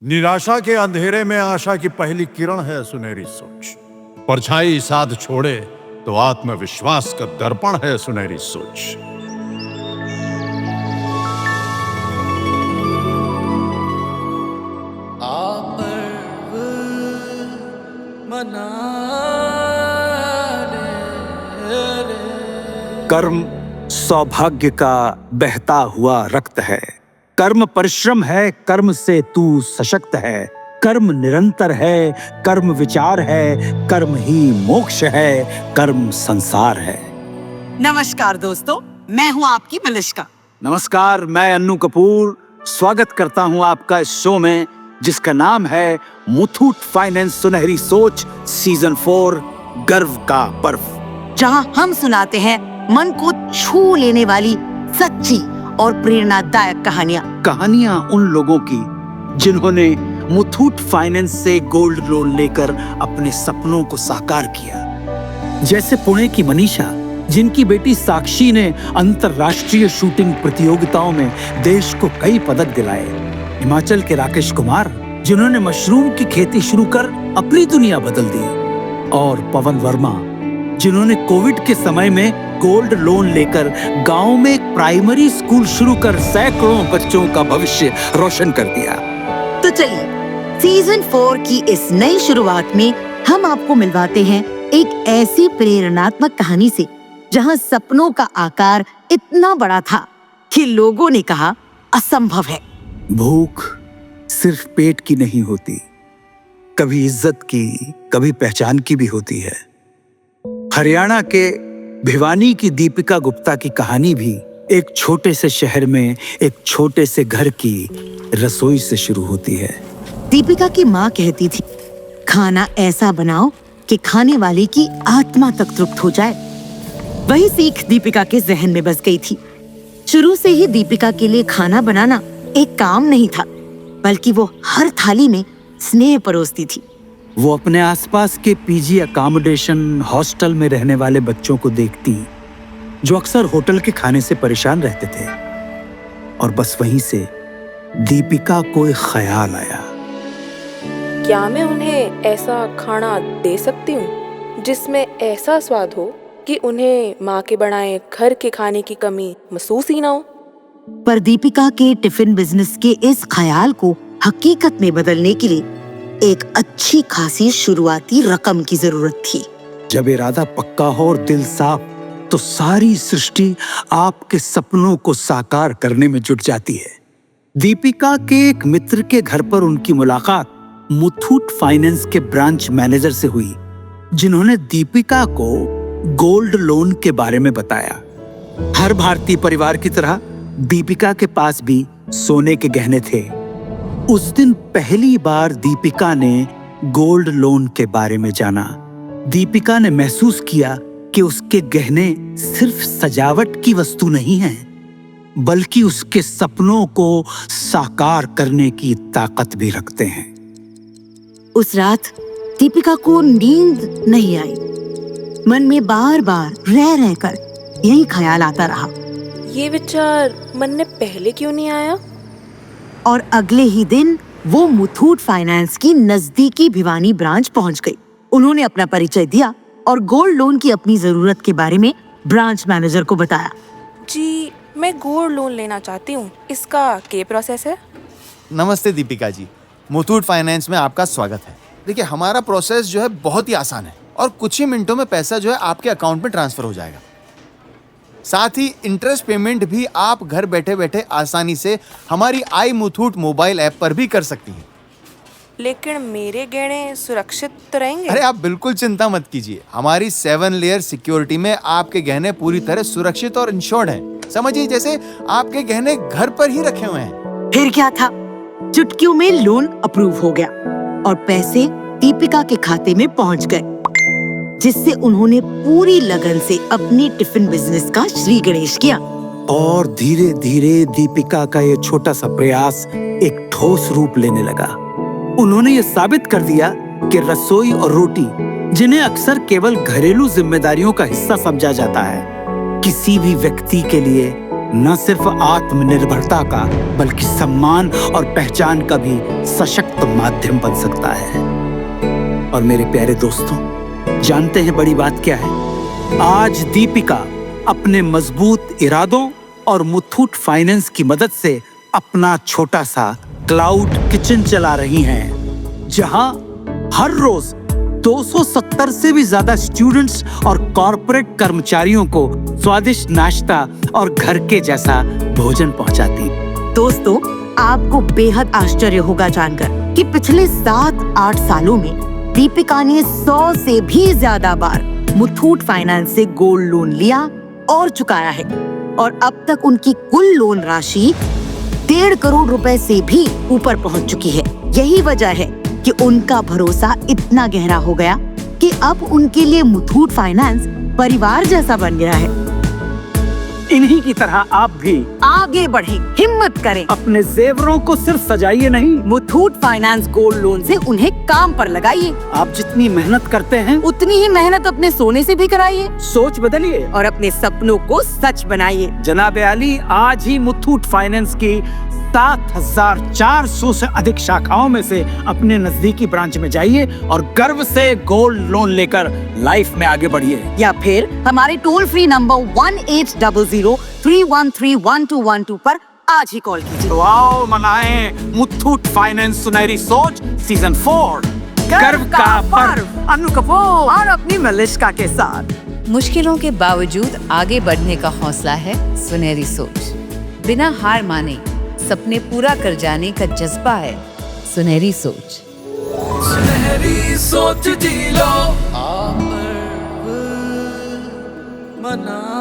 निराशा के अंधेरे में आशा की पहली किरण है सुनहरी सोच। परछाई साथ छोड़े तो आत्मविश्वास का दर्पण है सुनहरी सोच। कर्म सौभाग्य का बहता हुआ रक्त है। कर्म परिश्रम है, कर्म से तू सशक्त है। कर्म निरंतर है, कर्म विचार है, कर्म ही मोक्ष है, कर्म संसार है। नमस्कार दोस्तों, मैं हूँ आपकी मलिष्का। नमस्कार, मैं अन्नू कपूर स्वागत करता हूँ आपका इस शो में, जिसका नाम है मुथूट फाइनेंस सुनहरी सोच सीजन 4 गर्व का पर्व, जहाँ हम सुनाते हैं मन को छू लेने वाली सच्ची और प्रेरणादायक कहानियां उन लोगों की जिन्होंने मुथूट फाइनेंस से गोल्ड लोन लेकर अपने सपनों को साकार किया। जैसे पुणे की मनीषा, जिनकी बेटी साक्षी ने अंतरराष्ट्रीय शूटिंग प्रतियोगिताओं में देश को कई पदक दिलाए। हिमाचल के राकेश कुमार, जिन्होंने मशरूम की खेती शुरू कर अपनी दुनिया बदल दी। और पवन वर्मा, जिन्होंने कोविड के समय में गोल्ड लोन लेकर गांव में एक प्राइमरी स्कूल शुरू कर सैकड़ों बच्चों का भविष्य रोशन कर दिया। तो चलिए सीजन 4 की इस नई शुरुआत में हम आपको मिलवाते हैं एक ऐसी प्रेरणात्मक कहानी से जहां सपनों का आकार इतना बड़ा था कि लोगों ने कहा असंभव है। भूख सिर्फ पेट की नहीं होती, कभी इज्जत की, कभी पहचान की भी होती है। हरियाणा के भिवानी की दीपिका गुप्ता की कहानी भी एक छोटे से शहर में एक छोटे से घर की रसोई से शुरू होती है। दीपिका की माँ कहती थी, खाना ऐसा बनाओ कि खाने वाले की आत्मा तक तृप्त हो जाए। वही सीख दीपिका के जहन में बस गई थी। शुरू से ही दीपिका के लिए खाना बनाना एक काम नहीं था, बल्कि वो हर थाली में स्नेह परोसती थी। वो अपने आसपास के पीजी अकोमोडेशन हॉस्टल में रहने वाले बच्चों को देखती, जो अक्सर होटल के खाने से परेशान रहते थे। और बस वहीं से दीपिका को एक ख्याल आया, क्या मैं उन्हें ऐसा खाना दे सकती हूँ जिसमें ऐसा स्वाद हो कि उन्हें माँ के बनाए घर के खाने की कमी महसूस ही ना हो। पर दीपिका के टिफिन बिजनेस के इस ख्याल को हकीकत में बदलने के लिए एक अच्छी खासी शुरुआती रकम की जरूरत थी। जब इरादा पक्का हो और दिल साफ, तो सारी सृष्टि आपके सपनों को साकार करने में जुट जाती है। दीपिका के एक मित्र के घर पर उनकी मुलाकात मुथूट फाइनेंस के ब्रांच मैनेजर से हुई, जिन्होंने दीपिका को गोल्ड लोन के बारे में बताया। हर भारतीय परिवार की तरह दीपिका के पास भी सोने के गहने थे। उस दिन पहली बार दीपिका ने गोल्ड लोन के बारे में जाना। दीपिका ने महसूस किया कि उसके गहने सिर्फ सजावट की वस्तु नहीं हैं, बल्कि उसके सपनों को साकार करने की ताकत भी रखते हैं। उस रात दीपिका को नींद नहीं आई। मन में बार बार रह रहकर यही ख्याल आता रहा, ये विचार मन में पहले क्यों नहीं आया। और अगले ही दिन वो मुथूट फाइनेंस की नजदीकी भिवानी ब्रांच पहुंच गई। उन्होंने अपना परिचय दिया और गोल्ड लोन की अपनी जरूरत के बारे में ब्रांच मैनेजर को बताया। जी, मैं गोल्ड लोन लेना चाहती हूँ, इसका क्या प्रोसेस है। नमस्ते दीपिका जी, मुथूट फाइनेंस में आपका स्वागत है। देखिए, हमारा प्रोसेस जो है बहुत ही आसान है और कुछ ही मिनटों में पैसा जो है आपके अकाउंट में ट्रांसफर हो जाएगा। साथ ही इंटरेस्ट पेमेंट भी आप घर बैठे बैठे आसानी से हमारी आई मुथूट मोबाइल ऐप पर भी कर सकती हैं। लेकिन मेरे गहने सुरक्षित तो रहेंगे। अरे आप बिल्कुल चिंता मत कीजिए, हमारी 7 लेयर सिक्योरिटी में आपके गहने पूरी तरह सुरक्षित और इंश्योर्ड हैं। समझिए जैसे आपके गहने घर पर ही रखे हुए हैं। फिर क्या था, चुटकियों में लोन अप्रूव हो गया और पैसे दीपिका के खाते में पहुंच गए, जिससे उन्होंने पूरी लगन से अपनी टिफिन बिजनेस का श्री गणेश किया। और धीरे धीरे दीपिका का ये छोटा सा प्रयास एक ठोस रूप लेने लगा। उन्होंने ये साबित कर दिया कि रसोई और रोटी, जिन्हें अक्सर केवल घरेलू जिम्मेदारियों का हिस्सा समझा जाता है, किसी भी व्यक्ति के लिए न सिर्फ आत्मनिर्भरता का बल्कि सम्मान और पहचान का भी सशक्त माध्यम बन सकता है। और मेरे प्यारे दोस्तों, जानते हैं बड़ी बात क्या है? आज दीपिका अपने मजबूत इरादों और मुथूट फाइनेंस की मदद से अपना छोटा सा क्लाउड किचन चला रही हैं, जहां हर रोज 270 से भी ज्यादा स्टूडेंट्स और कॉर्पोरेट कर्मचारियों को स्वादिष्ट नाश्ता और घर के जैसा भोजन पहुंचाती। दोस्तों, आपको बेहद आश्चर्य होगा जानकर कि पिछले 7-8 सालों में दीपिका ने 100 से भी ज्यादा बार मुथूट फाइनेंस से गोल्ड लोन लिया और चुकाया है, और अब तक उनकी कुल लोन राशि 1.5 करोड़ रुपए से भी ऊपर पहुंच चुकी है। यही वजह है कि उनका भरोसा इतना गहरा हो गया कि अब उनके लिए मुथूट फाइनेंस परिवार जैसा बन गया है। इन्हीं की तरह आप भी आगे बढ़ें, हिम्मत करें, अपने जेवरों को सिर्फ सजाइए नहीं, मुथूट फाइनेंस गोल्ड लोन से उन्हें काम पर लगाइए। आप जितनी मेहनत करते हैं उतनी ही मेहनत अपने सोने से भी कराइए सोच बदलिए और अपने सपनों को सच बनाइए। जनाब आली, आज ही मुथूट फाइनेंस की 7,400 से अधिक शाखाओं में से अपने नजदीकी ब्रांच में जाइए और गर्व से गोल्ड लोन लेकर लाइफ में आगे बढ़िए। या फिर हमारे टोल फ्री नंबर 1800-313-1212 पर आज ही कॉल कीजिए। तो आओ मनाएं मुथूट फाइनेंस सुनहरी सोच सीजन 4 गर्व का पर्व अनु कपूर और अपनी मलिश्का के साथ। मुश्किलों के बावजूद आगे बढ़ने का हौसला है सुनहरी सोच। बिना हार माने सपने पूरा कर जाने का जज्बा है सुनहरी सोच। सुनहरी सोच जी लो, मना